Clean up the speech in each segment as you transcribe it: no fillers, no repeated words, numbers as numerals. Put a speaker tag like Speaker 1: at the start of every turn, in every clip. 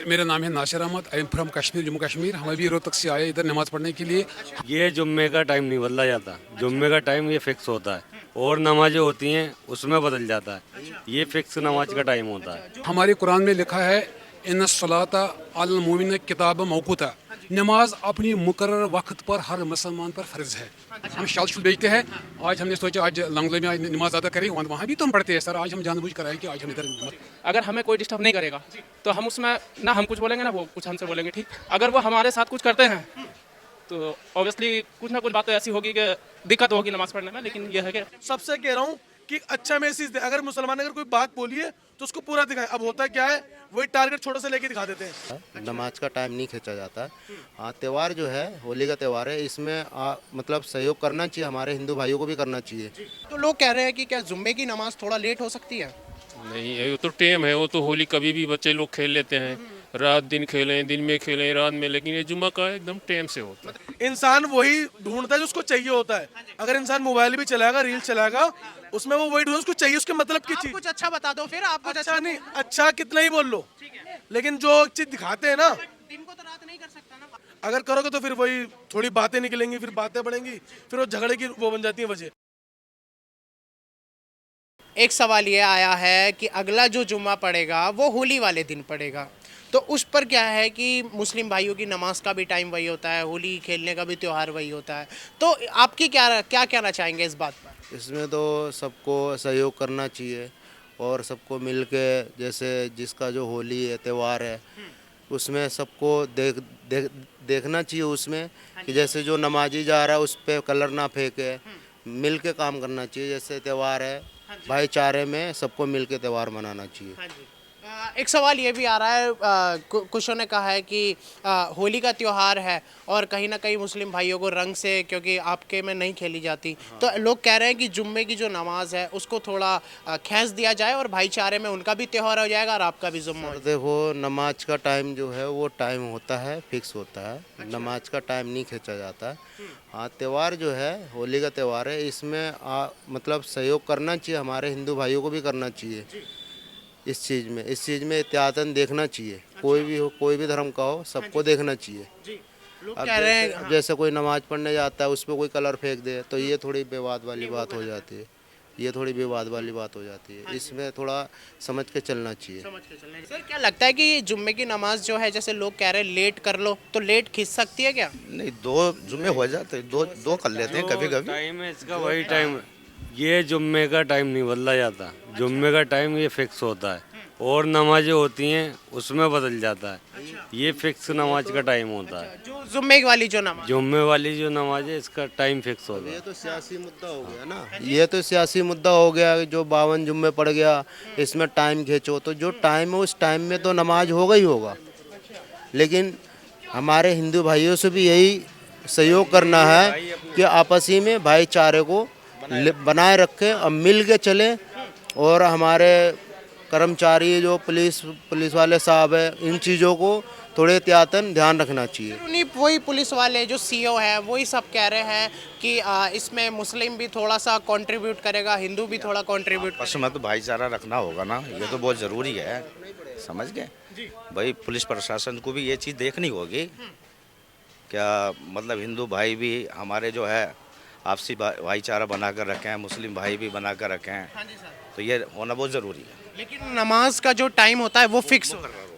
Speaker 1: मेरा नाम है Nasir Ahmed. I am from Kashmir, Jammu Kashmir. हम अभी रोहतक से आए इधर नमाज़ पढ़ने के लिए।
Speaker 2: ये जुम्मे का टाइम नहीं बदला जाता। जुम्मे का टाइम ये फिक्स होता है और नमाजें होती हैं उसमें बदल जाता है। ये फिक्स नमाज का टाइम होता है।
Speaker 1: हमारे कुरान में लिखा है इन सलाता अल मोमिन किताब मौकूता, नमाज अपनी मुकर्रर वक्त पर हर मुसलमान पर फ़र्ज है। हम शाल शुल बेचते हैं। आज हमने सोचा आज लंगले में आज नमाज अदा करें, वहाँ भी तो हम पढ़ते हैं सर। आज हम जानबूझ कर आए कि आज हम इधर
Speaker 3: अगर हमें कोई डिस्टर्ब नहीं करेगा तो हम उसमें ना हम कुछ बोलेंगे ना वो कुछ हमसे बोलेंगे। ठीक, अगर वो हमारे साथ कुछ करते हैं तो ऑब्वियसली कुछ ना कुछ बात तो ऐसी होगी कि दिक्कत होगी नमाज पढ़ने में। लेकिन यह है कि
Speaker 4: सबसे कह रहा हूँ कि अच्छा मैसेज दे। अगर मुसलमान अगर कोई बात बोलिए तो उसको पूरा दिखाए। अब होता क्या है, वही टारगेट छोटा सा लेके दिखा देते हैं।
Speaker 5: नमाज का टाइम नहीं खींचा जाता। हाँ, त्यौहार जो है होली का त्यौहार है, इसमें मतलब सहयोग करना चाहिए, हमारे हिंदू भाइयों को भी करना चाहिए।
Speaker 6: तो लोग कह रहे हैं कि क्या जुम्मे की नमाज थोड़ा लेट हो सकती है?
Speaker 7: नहीं है, वो तो टेम है। वो तो होली कभी भी बच्चे लोग खेल लेते हैं, रात दिन खेलें, दिन में खेलें, रात में। लेकिन ये जुम्मा का एकदम टेम से होता है।
Speaker 4: इंसान वही ढूंढता है जो उसको चाहिए होता है। अगर इंसान मोबाइल भी चलाएगा, रील चलाएगा, उसमें वो वही ढूंढ उसको चाहिए, उसके मतलब की
Speaker 6: आप
Speaker 4: चीज।
Speaker 6: कुछ अच्छा बता दो फिर। आप कुछ
Speaker 4: अच्छा नहीं, अच्छा कितना ही बोल लो, लेकिन जो चीज दिखाते हैं ना,
Speaker 6: दिन को तो रात नहीं कर सकता ना।
Speaker 4: अगर करोगे तो फिर वही थोड़ी बातें निकलेंगी, फिर बातें बढ़ेंगी, फिर वो झगड़े की वो बन जाती है वजह।
Speaker 6: एक सवाल ये आया है कि अगला जो जुम्मा पड़ेगा वो होली वाले दिन पड़ेगा, तो उस पर क्या है कि मुस्लिम भाइयों की नमाज का भी टाइम वही होता है, होली खेलने का भी त्यौहार वही होता है। तो आपकी क्या क्या कहना चाहेंगे इस बात पर?
Speaker 5: इसमें तो सबको सहयोग करना चाहिए और सबको मिल के, जैसे जिसका जो होली है त्यौहार है उसमें सबको देखना चाहिए उसमें कि जैसे जो नमाजी जा रहा है उस पर कलर ना फेंके, मिल के काम करना चाहिए। जैसे त्यौहार है, भाईचारे में सबको मिल के त्यौहार मनाना चाहिए।
Speaker 6: हाँ जी। एक सवाल ये भी आ रहा है, कुछों ने कहा है कि होली का त्यौहार है और कहीं ना कहीं मुस्लिम भाइयों को रंग से, क्योंकि आपके में नहीं खेली जाती, तो लोग कह रहे हैं कि जुम्मे की जो नमाज है उसको थोड़ा खींच दिया जाए और भाईचारे में उनका भी त्यौहार हो जाएगा और आपका भी जुम्मा हो जाएगा।
Speaker 5: देखो, नमाज का टाइम जो है वो टाइम होता है, फिक्स होता है। नमाज का टाइम नहीं खींचा जाता। हाँ, त्यौहार जो है होली का त्यौहार है, इसमें मतलब सहयोग करना चाहिए, हमारे हिंदू भाइयों को भी करना चाहिए। इस चीज़ में एहतियातन देखना चाहिए। कोई भी हो, कोई भी धर्म का हो, सबको देखना चाहिए।
Speaker 6: लोग
Speaker 5: अब
Speaker 6: कह रहे हैं
Speaker 5: जैसे कोई नमाज पढ़ने जाता है उस पर कोई कलर फेंक दे तो ये थोड़ी विवाद वाली बात हो जाती है। ये थोड़ी विवाद वाली बात हो जाती है। इसमें थोड़ा समझ के चलना चाहिए।
Speaker 6: सर, क्या लगता है कि जुम्मे की नमाज जो है, जैसे लोग कह रहे हैं लेट कर लो, तो लेट खींच सकती है क्या?
Speaker 8: नहीं, दो जुम्मे हो जाते हैं, दो दो कर लेते हैं कभी कभी।
Speaker 2: टाइम है इसका वही टाइम है। ये जुम्मे का टाइम नहीं बदला जाता। जुम्मे का टाइम ये फिक्स होता है और नमाजें होती हैं उसमें बदल जाता है। ये फिक्स नमाज का टाइम होता है।
Speaker 6: जो जुम्मे वाली जो नमाज,
Speaker 2: जुम्मे वाली जो नमाज है इसका टाइम फिक्स होता है।
Speaker 5: ये तो सियासी मुद्दा हो गया ना, ये तो सियासी मुद्दा हो गया। जो 52 जुम्मे पड़ गया, इसमें टाइम खींचो, तो जो टाइम है उस टाइम में तो नमाज होगा ही होगा। लेकिन हमारे हिंदू भाइयों से भी यही सहयोग करना है कि आपसी में भाईचारे को बनाए रखें और मिल के चलें। और हमारे कर्मचारी जो पुलिस वाले साहब हैं, इन चीज़ों को थोड़े एहतियातन ध्यान रखना चाहिए।
Speaker 6: उन्हीं वही पुलिस वाले जो सीओ है वही सब कह रहे हैं कि इसमें मुस्लिम भी थोड़ा सा कंट्रीब्यूट करेगा, हिंदू भी थोड़ा कंट्रीब्यूट
Speaker 8: आपस में तो भाईचारा रखना होगा ना, ये तो बहुत ज़रूरी है। समझ गए भाई, पुलिस प्रशासन को भी ये चीज़ देखनी होगी। क्या मतलब हिंदू भाई भी हमारे जो है आपसी भाईचारा बना कर रखें, मुस्लिम भाई भी बना कर रखें, तो ये होना बहुत ज़रूरी है।
Speaker 6: लेकिन नमाज का जो टाइम होता है वो फिक्स होता है।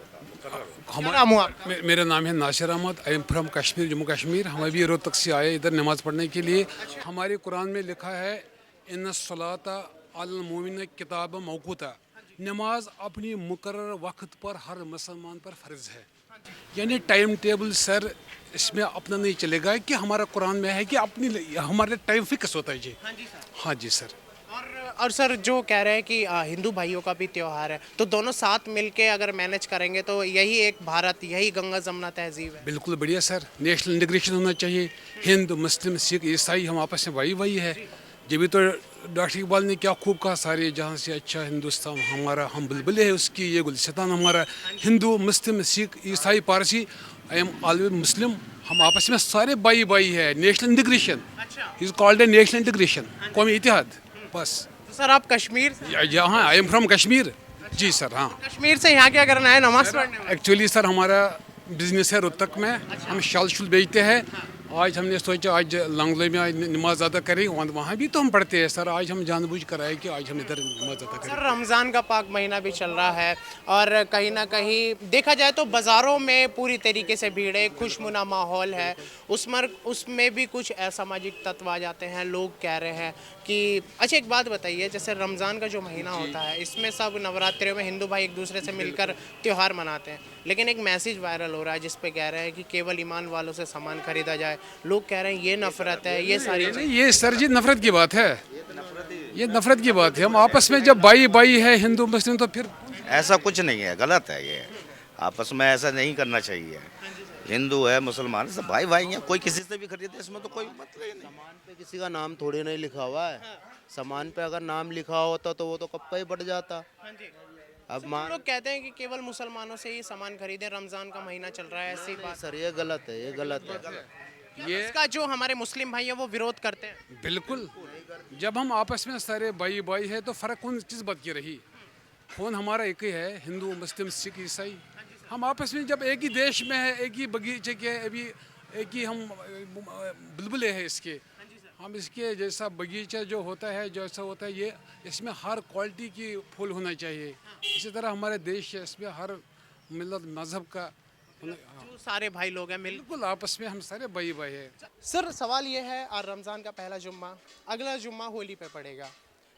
Speaker 1: मेरा नाम है Nasir Ahmed. I am from Kashmir, Jammu Kashmir. हम अभी रोहतक से आए इधर नमाज़ पढ़ने के लिए। हमारे कुरान में लिखा है इन सलाता अल मोमिन किताब मौकूता, नमाज अपनी मुकर्रर वक्त पर हर मुसलमान पर फ़र्ज है। यानी टाइम टेबल सर इसमें अपना नहीं चलेगा कि हमारा कुरान में है कि अपनी हमारा टाइम फिक्स होता है जी। हाँ जी सर।
Speaker 6: और सर, जो कह रहे हैं कि हिंदू भाइयों का भी त्यौहार है, तो दोनों साथ मिलके अगर मैनेज करेंगे तो यही एक भारत, यही गंगा जमुना तहजीब है।
Speaker 1: बिल्कुल बढ़िया सर। नेशनल इंटीग्रेशन होना चाहिए। हिंदू, मुस्लिम, सिख, ईसाई हम आपस में वही है। जब भी तो डॉक्टर इकबाल ने क्या खूब कहा, सारे जहाँ से अच्छा हिंदुस्तान हमारा, हम बुलबुल है उसकी, ये गुलस्तान हमारा। हिंदू, मुस्लिम, सिख, ईसाई, Parsi, I am always Muslim. हम आपस में सारे भाई है। National integration is called a national integration, कौमी इतिहाद। बस
Speaker 6: तो सर, आप कश्मीर से?
Speaker 1: यहाँ आई एम फ्रॉम कश्मीर। जी सर, हाँ।
Speaker 6: कश्मीर से यहाँ क्या करना है, नमाज पढ़ने?
Speaker 1: एक्चुअली सर हमारा बिजनेस है रोहतक में, हम शाल शुल बेचते हैं। आज हमने सोचा आज लंगले में आज नमाज अदा करें, और वहाँ भी तो हम पढ़ते हैं सर। आज हम जानबूझ कर आए कि आज हम इधर नमाज अदा करें।
Speaker 6: सर रमज़ान का पाक महीना भी चल रहा है और कहीं ना कहीं देखा जाए तो बाज़ारों में पूरी तरीके से भीड़ है, खुशनुमा माहौल है। उसमें भी कुछ असामाजिक तत्व आ जाते हैं। लोग कह रहे हैं कि अच्छा एक बात बताइए, जैसे रमज़ान का जो महीना होता है इसमें सब नवरात्रियों में हिंदू भाई एक दूसरे से मिलकर त्यौहार मनाते हैं, लेकिन एक मैसेज वायरल हो रहा है जिस पे कह रहे हैं कि केवल ईमान वालों से सामान खरीदा जाए। लोग कह रहे हैं ये नफरत है, ये सारी
Speaker 1: नहीं, ये सर जी नफरत की बात है, ये नफरत की बात है। हम आपस में जब भाई भाई है हिंदू मुस्लिम, तो फिर
Speaker 8: ऐसा कुछ नहीं है, गलत है ये। आपस में ऐसा नहीं करना चाहिए। हिंदू है मुसलमान सब भाई भाई हैं, कोई किसी से भी खरीदे, इसमें तो कोई मतलब ही नहीं।
Speaker 5: सामान पे किसी का नाम थोड़ी नहीं लिखा हुआ है। सामान पे अगर नाम लिखा होता तो वो तो कब का ही बढ़ जाता। अब मान
Speaker 6: लोग कहते हैं कि केवल मुसलमानों से ही सामान खरीदे, रमज़ान का महीना चल रहा है, ऐसी बात।
Speaker 5: सर ये गलत है, ये गलत है।
Speaker 1: ये
Speaker 6: इसका जो हमारे मुस्लिम भाई है वो विरोध करते हैं।
Speaker 1: बिल्कुल, जब हम आपस में सारे भाई भाई है तो फ़र्क कौन किस बात की रही? कौन हमारा एक ही है, हिंदू मुस्लिम सिख ईसाई। हम आपस में जब एक ही देश में है, एक ही बगीचे के, अभी एक ही हम बुलबुले हैं इसके। हम इसके जैसा बगीचा जो होता है, जैसा होता है ये, इसमें हर क्वालिटी की फूल होना चाहिए। इसी तरह हमारे देश है, इसमें हर मिलत मज़हब का
Speaker 6: जो सारे भाई लोग हैं मिल।
Speaker 1: बिल्कुल आपस में हम सारे भाई भाई है।
Speaker 6: सर सवाल ये है, आज रमज़ान का पहला जुम्मा, अगला जुम्मा होली पे पड़ेगा,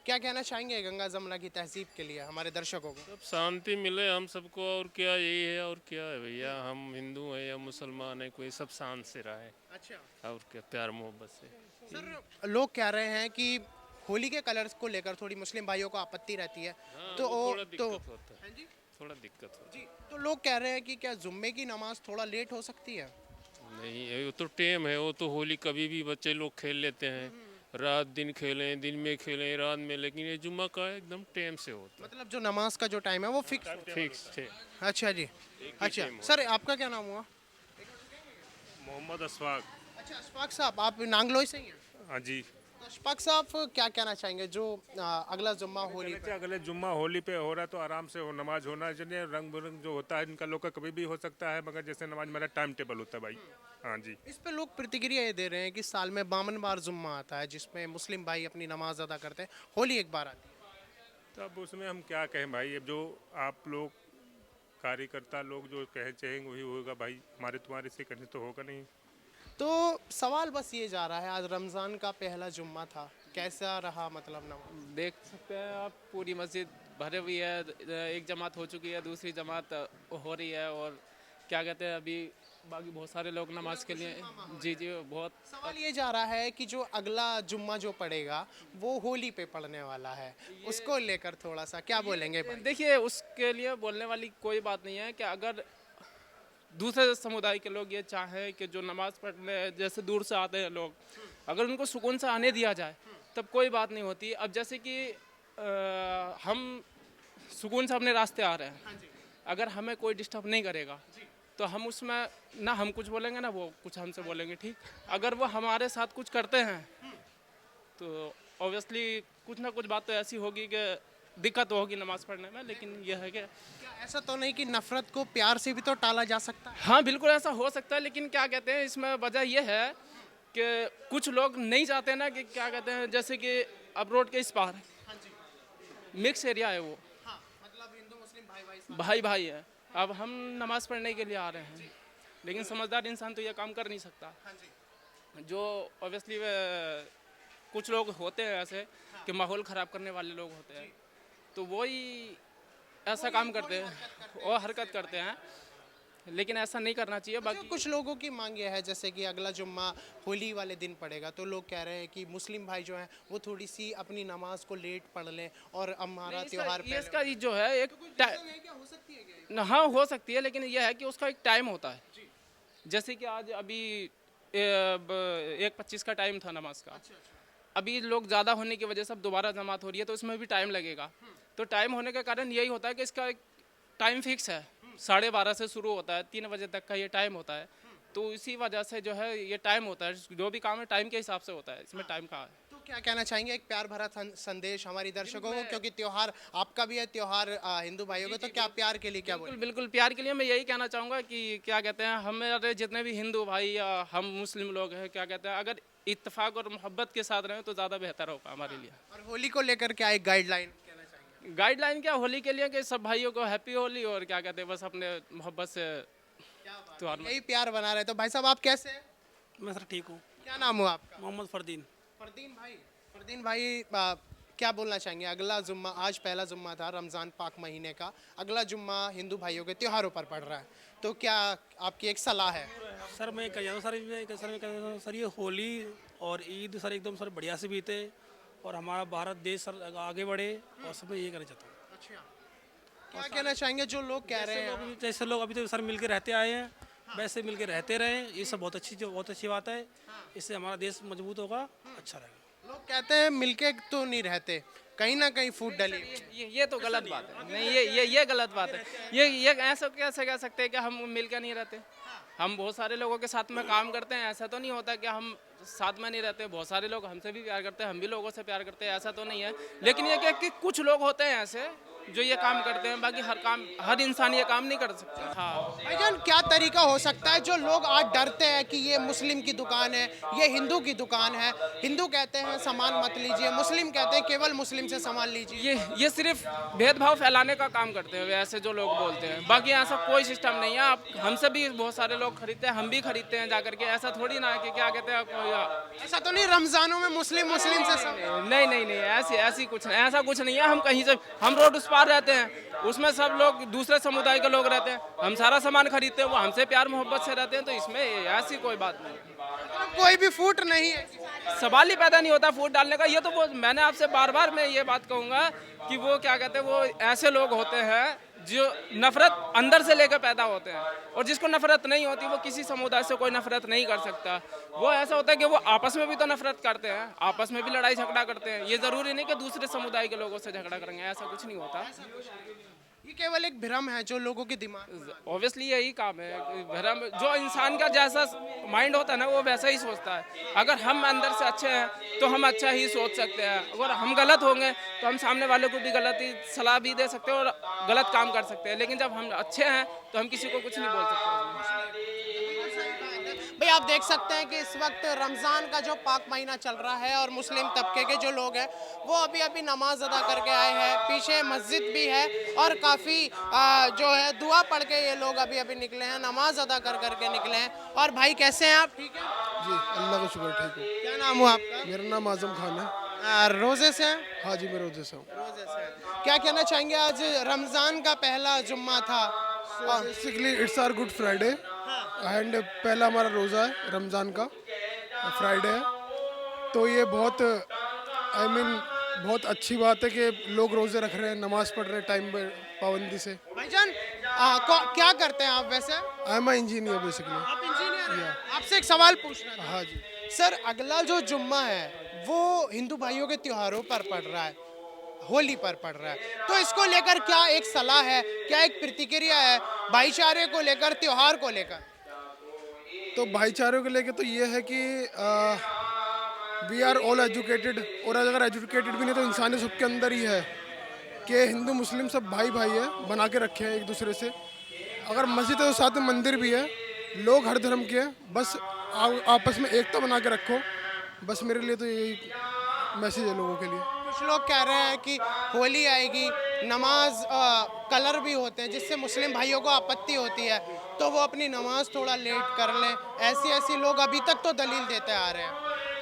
Speaker 6: क्या कहना चाहेंगे गंगा जमुना की तहजीब के लिए हमारे दर्शकों को?
Speaker 7: सब शांति मिले हम सबको, और क्या यही है, और क्या है भैया। हम हिंदू हैं या मुसलमान हैं, कोई सब शांत से रहे,
Speaker 6: अच्छा
Speaker 7: और क्या, प्यार मोहब्बत से।
Speaker 6: सर लोग कह रहे हैं कि होली के कलर्स को लेकर थोड़ी मुस्लिम भाइयों को आपत्ति रहती है, तो
Speaker 7: वो थोड़ा
Speaker 6: तो
Speaker 7: दिक्कत होता है, थोड़ा दिक्कत होता
Speaker 6: जी, तो लोग कह रहे हैं कि क्या जुम्मे की नमाज थोड़ा लेट हो सकती है?
Speaker 7: है। नहीं, वो तो टेम है, वो तो होली कभी भी बच्चे लोग खेल लेते हैं, रात दिन खेलें, दिन में खेलें, रात में, लेकिन ये जुम्मा का एकदम टेम से होता
Speaker 6: मतलब जो नमाज का जो टाइम है वो फिक्स।
Speaker 7: है, फिक्स है।
Speaker 6: अच्छा जी, अच्छा सर आपका क्या नाम हुआ?
Speaker 9: मोहम्मद अशफाक।
Speaker 6: अच्छा अशफाक साहब, आप नांगलोई से ही हैं?
Speaker 9: हाँ जी।
Speaker 6: तो अशफाक साहब क्या कहना चाहेंगे जो अगला जुम्मा होली पे?
Speaker 9: अगले जुम्मा होली पे हो रहा है तो आराम से हो, नमाज होना चाहिए। रंग बिरंग जो होता है इनका लोग का कभी भी हो सकता है, मगर जैसे नमाज मेरा टाइम टेबल होता है भाई। हाँ जी।
Speaker 6: इस पे लोग प्रतिक्रिया ये दे रहे हैं कि साल में 52 बार जुम्मा आता है जिसमें मुस्लिम भाई अपनी नमाज अदा करते हैं, होली एक बार आती है।
Speaker 9: तो अब उसमें हम क्या कहें भाई, अब जो आप लोग कार्यकर्ता लोग जो कहे चाहेंगे वही होगा भाई, हमारे तुम्हारे से करने तो होगा नहीं।
Speaker 6: तो सवाल बस ये जा रहा है, आज रमज़ान का पहला जुम्मा था, कैसा रहा मतलब नमाज?
Speaker 3: देख सकते हैं आप, पूरी मस्जिद भरे हुई है, एक जमात हो चुकी है, दूसरी जमात हो रही है, और क्या कहते हैं अभी बाकी बहुत सारे लोग नमाज के लिए। जी जी, बहुत।
Speaker 6: सवाल ये जा रहा है कि जो अगला जुम्मा जो पड़ेगा वो होली पे पड़ने वाला है, उसको लेकर थोड़ा सा क्या बोलेंगे भाई?
Speaker 3: देखिए, उसके लिए बोलने वाली कोई बात नहीं है कि अगर दूसरे समुदाय के लोग ये चाहें कि जो नमाज पढ़ने जैसे दूर से आते हैं लोग, अगर उनको सुकून से आने दिया जाए तब कोई बात नहीं होती। अब जैसे कि हम सुकून से अपने रास्ते आ रहे हैं, अगर हमें कोई डिस्टर्ब नहीं करेगा तो हम उसमें ना हम कुछ बोलेंगे ना वो कुछ हमसे बोलेंगे, ठीक। अगर वो हमारे साथ कुछ करते हैं तो ऑब्वियसली कुछ ना कुछ बात तो ऐसी होगी कि दिक्कत होगी नमाज पढ़ने में, लेकिन यह है कि
Speaker 6: क्या ऐसा तो नहीं कि नफरत को प्यार से भी तो टाला जा सकता है?
Speaker 3: हाँ बिल्कुल ऐसा हो सकता है, लेकिन क्या कहते हैं इसमें वजह यह है कि कुछ लोग नहीं चाहते ना कि क्या कहते हैं, जैसे कि अब रोड के इस पार मिक्स एरिया है, वो
Speaker 6: मतलब हिंदू मुस्लिम
Speaker 3: भाई भाई है। अब हम नमाज पढ़ने के लिए आ रहे हैं, लेकिन समझदार इंसान तो ये काम कर नहीं सकता। जो ऑब्वियसली कुछ लोग होते हैं ऐसे कि माहौल ख़राब करने वाले लोग होते हैं, तो वही ऐसा काम करते हैं और हरकत करते हैं, लेकिन ऐसा नहीं करना चाहिए। बाकी
Speaker 6: कुछ लोगों की मांग ये है जैसे कि अगला जुम्मा होली वाले दिन पड़ेगा, तो लोग कह रहे हैं कि मुस्लिम भाई जो हैं वो थोड़ी सी अपनी नमाज को लेट पढ़ लें और हमारा त्यौहार
Speaker 3: ये इसका जो है एक
Speaker 6: हो सकती है क्या?
Speaker 3: हाँ हो सकती है, लेकिन यह है कि उसका एक टाइम होता है। जैसे कि आज अभी 1:25 का टाइम था नमाज का, अभी लोग ज़्यादा होने की वजह से अब दोबारा जमात हो रही है, तो इसमें भी टाइम लगेगा। तो टाइम होने का कारण यही होता है कि इसका एक टाइम फिक्स है, 12:30 से शुरू होता है, 3 बजे तक का ये टाइम होता है। तो इसी वजह से जो है ये टाइम होता है, जो भी काम है टाइम के हिसाब से होता है, इसमें टाइम कहाँ है।
Speaker 6: तो क्या कहना चाहेंगे, एक प्यार भरा संदेश हमारी दर्शकों को, क्योंकि त्योहार आपका भी है, त्योहार हिंदू भाइयों का, तो क्या प्यार के लिए क्या बोले?
Speaker 3: बिल्कुल बिल्कुल प्यार के लिए मैं यही कहना चाहूँगा कि क्या कहते हैं, हमारे जितने भी हिंदू भाई या हम मुस्लिम लोग हैं, क्या कहते हैं, अगर इत्तेफाक और मोहब्बत के साथ रहें तो ज़्यादा बेहतर होगा हमारे लिए।
Speaker 6: और होली को लेकर क्या एक गाइडलाइन कहना चाहेंगे?
Speaker 3: गाइडलाइन क्या होली के लिए कि सब भाइयों को हैप्पी होली, और क्या कहते हैं बस अपने मोहब्बत से त्योहार
Speaker 6: यही प्यार बना रहे। तो भाई साहब आप कैसे हैं?
Speaker 10: मैं सर ठीक हूँ।
Speaker 6: क्या नाम हुआ आपका?
Speaker 10: मोहम्मद फरदीन।
Speaker 6: फरदीन भाई क्या बोलना चाहेंगे? अगला जुम्मा, आज पहला जुम्मा था रमज़ान पाक महीने का, अगला जुम्मा हिंदू भाइयों के त्योहारों पर पड़ रहा है, तो क्या आपकी एक सलाह है?
Speaker 10: सर मैं कह रहा हूँ सर ये होली और ईद सर एकदम सर बढ़िया से बीते और हमारा भारत देश सर आगे बढ़े, और सब मैं ये कहना चाहता हूँ।
Speaker 6: अच्छा, क्या कहना चाहेंगे जो लोग कह रहे हैं?
Speaker 10: जैसे लोग अभी तो सर मिल के रहते आए हैं, वैसे मिल के रहते रहें, ये सब बहुत अच्छी बात है। इससे हमारा देश मजबूत होगा, अच्छा रहेगा।
Speaker 6: लोग कहते हैं मिलके तो नहीं रहते, कहीं ना कहीं फूट डली।
Speaker 3: ये तो गलत बात है। नहीं, ये गलत बात है। ये ऐसा कैसे कह सकते हैं कि हम मिलकर नहीं रहते? हम बहुत सारे लोगों के साथ में काम करते हैं, ऐसा तो नहीं होता कि हम साथ में नहीं रहते। बहुत सारे लोग हमसे भी प्यार करते हैं, हम भी लोगों से प्यार करते हैं, ऐसा तो नहीं है। लेकिन ये क्या कि कुछ लोग होते हैं ऐसे जो ये काम करते हैं, बाकी हर इंसान ये काम नहीं कर सकता। हाँ
Speaker 6: भाईजान, क्या तरीका हो सकता है जो लोग आज डरते हैं कि ये मुस्लिम की दुकान है, ये हिंदू की दुकान है, हिंदू कहते हैं सामान मत लीजिए, मुस्लिम कहते हैं केवल मुस्लिम से सामान लीजिए?
Speaker 3: ये सिर्फ भेदभाव फैलाने का काम करते हैं ऐसे जो लोग बोलते हैं, बाकी ऐसा कोई सिस्टम नहीं है। आप हमसे भी बहुत सारे लोग खरीदते हैं, हम भी खरीदते हैं जाकर के, ऐसा थोड़ी ना है कि क्या कहते हैं।
Speaker 6: ऐसा तो नहीं रमजानों में मुस्लिम से
Speaker 3: नहीं, ऐसी कुछ नहीं, ऐसा कुछ नहीं है। हम कहीं से, हम रोड उस पार रहते हैं, उसमें सब लोग दूसरे समुदाय के लोग रहते हैं, हम सारा सामान खरीदते हैं, वो हमसे प्यार मोहब्बत से रहते हैं, तो इसमें ऐसी कोई बात नहीं।
Speaker 6: कोई भी फूट नहीं है,
Speaker 3: सवाल ही पैदा नहीं होता फूट डालने का। ये तो वो मैंने आपसे बार मैं ये बात कहूँगा कि वो क्या कहते हैं, वो ऐसे लोग होते हैं जो नफरत अंदर से लेकर पैदा होते हैं, और जिसको नफरत नहीं होती वो किसी समुदाय से कोई नफरत नहीं कर सकता। वो ऐसा होता है कि वो आपस में भी तो नफरत करते हैं, आपस में भी लड़ाई झगड़ा करते हैं। ये ज़रूरी नहीं कि दूसरे समुदाय के लोगों से झगड़ा करेंगे, ऐसा कुछ नहीं होता।
Speaker 6: ये केवल एक भ्रम है जो लोगों के दिमाग में।
Speaker 3: ऑब्वियसली यही काम है, भ्रम। जो इंसान का जैसा माइंड होता है ना, वो वैसा ही सोचता है। अगर हम अंदर से अच्छे हैं तो हम अच्छा ही सोच सकते हैं, अगर हम गलत होंगे तो हम सामने वाले को भी गलत ही सलाह भी दे सकते हैं और गलत काम कर सकते हैं। लेकिन जब हम अच्छे हैं तो हम किसी को कुछ नहीं बोल सकते।
Speaker 6: भाई आप देख सकते हैं कि इस वक्त रमज़ान का जो पाक महीना चल रहा है, और मुस्लिम तबके के जो लोग हैं वो अभी नमाज अदा करके आए हैं, पीछे मस्जिद भी है, और काफ़ी जो है दुआ पढ़ के ये लोग अभी निकले हैं, नमाज अदा करके निकले हैं। और भाई कैसे हैं आप? ठीक है
Speaker 4: जी, अल्लाह का शुक्र, ठीक है।
Speaker 6: क्या नाम हुआ आपका?
Speaker 4: मेरा नाम आजम खान है।
Speaker 6: रोज़े से हैं?
Speaker 4: हाँ जी, मैं रोजे से हूँ।
Speaker 6: रोज़े से हैं। क्या कहना चाहेंगे, आज रमज़ान का पहला जुम्मा था?
Speaker 4: Basically it's are good Friday and पहला हमारा रोज़ा है रमज़ान का, फ्राइडे है, तो ये बहुत बहुत अच्छी बात है कि लोग रोज़े रख रहे हैं, नमाज पढ़ रहे हैं टाइम पर पाबंदी से।
Speaker 6: भाईजान क्या करते हैं आप वैसे?
Speaker 4: I am engineer basically.
Speaker 6: आप इंजीनियर हैं? आपसे एक सवाल पूछना था।
Speaker 4: हाँ जी
Speaker 6: सर, अगला जो जुम्मा है वो हिंदू भाइयों के त्योहारों पर पड़ रहा है, होली पर पड़ रहा है, तो इसको लेकर क्या एक सलाह है, क्या एक प्रतिक्रिया है भाईचारे को लेकर, त्योहार को लेकर?
Speaker 4: तो भाईचारे को लेकर तो ये है कि वी आर ऑल एजुकेटेड, और अगर एजुकेटेड भी नहीं तो इंसानियत सबके अंदर ही है कि हिंदू मुस्लिम सब भाई है, बना के रखे हैं एक दूसरे से। अगर मस्जिद है तो साथ में मंदिर भी है, लोग हर धर्म के हैं, बस आपस में एकता बना के रखो, बस मेरे लिए तो यही मैसेज है लोगों के लिए।
Speaker 6: कुछ लोग कह रहे हैं कि होली आएगी, नमाज कलर भी होते हैं जिससे मुस्लिम भाइयों को आपत्ति होती है, तो वो अपनी नमाज थोड़ा लेट कर लें, ऐसी लोग अभी तक तो दलील देते आ रहे हैं।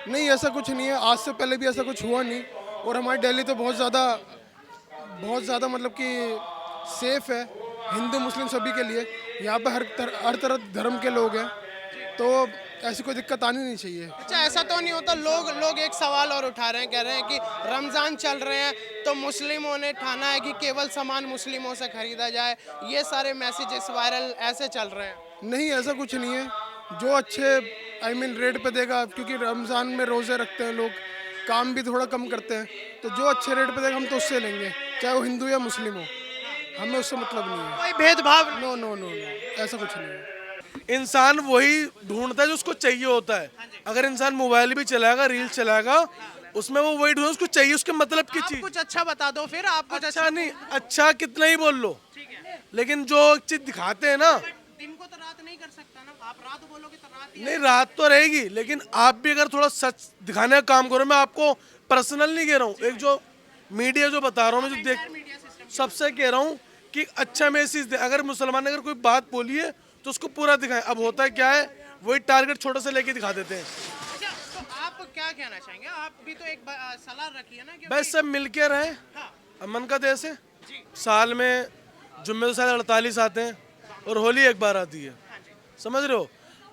Speaker 4: नहीं, ऐसा कुछ नहीं है, आज से पहले भी ऐसा कुछ हुआ नहीं, और हमारी दिल्ली तो बहुत ज़्यादा मतलब कि सेफ़ है हिंदू मुस्लिम सभी के लिए। यहाँ पे हर तरह धर्म के लोग हैं, तो ऐसी कोई दिक्कत आनी नहीं चाहिए।
Speaker 6: अच्छा, ऐसा तो नहीं होता, लोग एक सवाल और उठा रहे हैं, कह रहे हैं कि रमज़ान चल रहे हैं तो मुस्लिमों ने ठाना है कि केवल सामान मुस्लिमों से खरीदा जाए, ये सारे मैसेजेस वायरल ऐसे चल रहे हैं।
Speaker 4: नहीं, ऐसा कुछ नहीं है, जो अच्छे रेट पे देगा, क्योंकि रमज़ान में रोज़े रखते हैं लोग, काम भी थोड़ा कम करते हैं, तो जो अच्छे रेट पे देगा हम तो उससे लेंगे, चाहे वो हिंदू या मुस्लिम हो, हमें उससे मतलब नहीं है।
Speaker 6: कोई भेदभाव?
Speaker 4: नो, ऐसा कुछ नहीं है।
Speaker 11: इंसान वही ढूंढता है जो उसको चाहिए होता है। अगर इंसान मोबाइल भी चलाएगा, रील चलाएगा, उसमें वो वही ढूंढ, उसको चाहिए उसके मतलब की
Speaker 6: आप
Speaker 11: चीज।
Speaker 6: कुछ अच्छा बता दो फिर, आप कुछ
Speaker 11: अच्छा नहीं, अच्छा कितना ही बोल लो, लेकिन जो चीज दिखाते हैं ना,
Speaker 6: दिन को तो रात नहीं कर सकता ना, आप रात बोलोगे तो रात ही
Speaker 11: नहीं रात तो रहेगी, लेकिन आप भी अगर थोड़ा सच दिखाने का काम करो, मैं आपको पर्सनल नहीं कह रहा हूँ, एक जो मीडिया जो बता रहा हूँ मैं, जो देख सबसे कह रहा हूँ कि अच्छा मैसेज दे। अगर मुसलमान ने अगर कोई बात बोली है तो उसको पूरा दिखाएं। अब होता है क्या है, वही टारगेट छोटा से लेके दिखा देते हैं।
Speaker 6: अच्छा, तो आप क्या कहना चाहेंगे? आप भी तो एक सलाह रखी है ना कि
Speaker 11: बस सब मिल के रहें, अमन का देश है। साल में जुम्मे तो शायद 48 आते हैं और होली एक बार आती है, समझ रहे हो।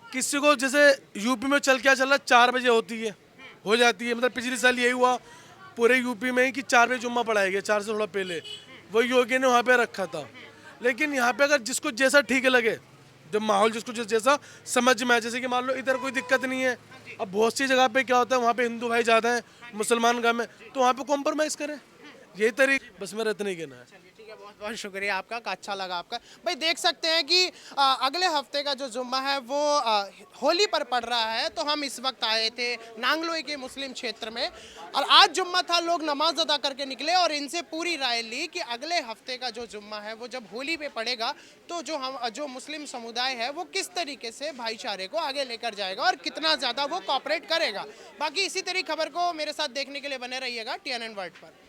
Speaker 11: किसी को जैसे यूपी में चल क्या चल रहा है, 4 बजे होती है, हो जाती है, मतलब पिछले साल यही हुआ पूरे यूपी में ही कि 4 बजे जुम्मा पढ़ाया गया, 4 से थोड़ा पहले वही योगी ने वहाँ पे रखा था। लेकिन यहाँ पे अगर जिसको जैसा ठीक लगे, जब माहौल जिसको जैसा समझ में आए, जैसे कि मान लो इधर कोई दिक्कत नहीं है, अब बहुत सी जगह पे क्या होता है, वहाँ पे हिंदू भाई ज़्यादा हैं, मुसलमान कम है, तो वहाँ पे कॉम्प्रोमाइज़ करें, यही तरीका। बस मेरा इतना ही कहना है।
Speaker 6: ठीक है, बहुत बहुत शुक्रिया आपका, अच्छा लगा आपका। भाई देख सकते हैं कि अगले हफ्ते का जो जुम्मा है वो होली पर पड़ रहा है। तो हम इस वक्त आए थे नांगलोई के मुस्लिम क्षेत्र में और आज जुम्मा था, लोग नमाज अदा करके निकले और इनसे पूरी राय ली कि अगले हफ्ते का जो जुम्मा है वो जब होली पे पड़ेगा तो जो मुस्लिम समुदाय है वो किस तरीके से भाईचारे को आगे लेकर जाएगा और कितना ज़्यादा वो कॉपरेट करेगा। बाकी इसी तरह खबर को मेरे साथ देखने के लिए बने रहिएगा TNN वर्ल्ड पर।